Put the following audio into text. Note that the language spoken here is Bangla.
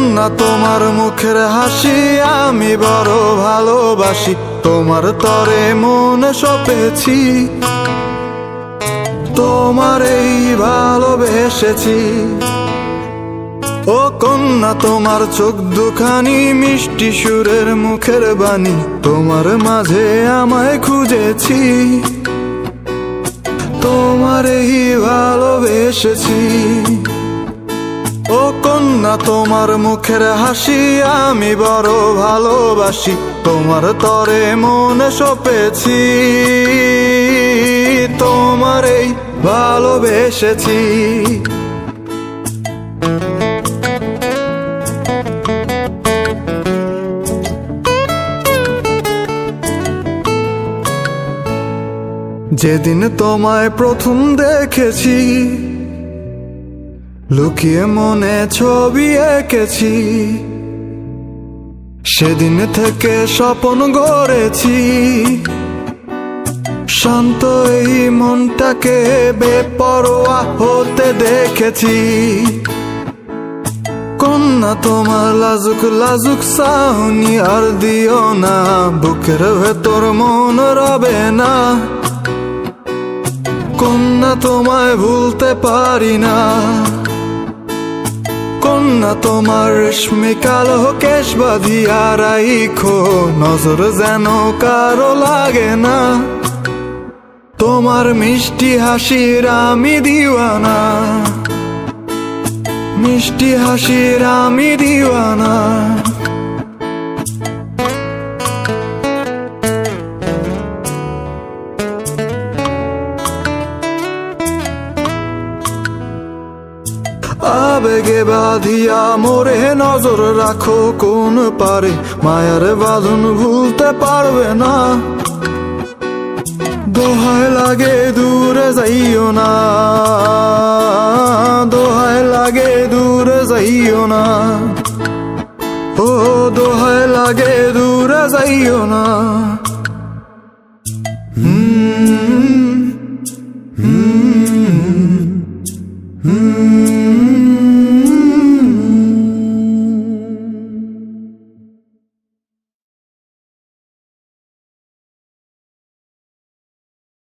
কন্যা তোমার মুখের হাসি আমি বড় ভালোবাসি, তোমার তরে মনে সপেছি, তোমারেই ভালোবেসেছি। ও কন্যা তোমার চোখ দুখানি মিষ্টি সুরের মুখের বাণী, তোমার মাঝে আমায় খুঁজেছি, তোমারেই ভালোবেসেছি। ও কন্যা তোমার মুখের হাসি আমি বড় ভালোবাসি, তোমার তরে মনে সপেছি, তোমারেই ভালোবেসেছি। যেদিন তোমায় প্রথম দেখেছি, লুকিয়ে মনে ছবি এঁকেছি, সেদিন থেকে স্বপ্ন গড়েছি, শান্ত এই মনটাকে বেপরোয়া হতে দেখেছি। কন্যা তোমার লাজুক লাজুক চাহনি আর দিও না, বুকের ভেতর মন রবে না, কন্যা তোমায় ভুলতে পারি না। কন্যা তোমার রেশমি কালো কেশ বাঁধিয়া রাইখো, নজর যেন কারো লাগে না, তোমার মিষ্টি হাসির আমি দিওয়ানা, মিষ্টি হাসির আমি দিওয়ানা। আবেগে বাঁধিয়া মোরে নজর রাখো কোন পারে, মায়ার বাঁধন ভুলতে পারবে না, দোহায় লাগে দূরে যাইও না, দোহায় লাগে দূরে যাইও না, ও দোহায় লাগে দূরে যাইও না।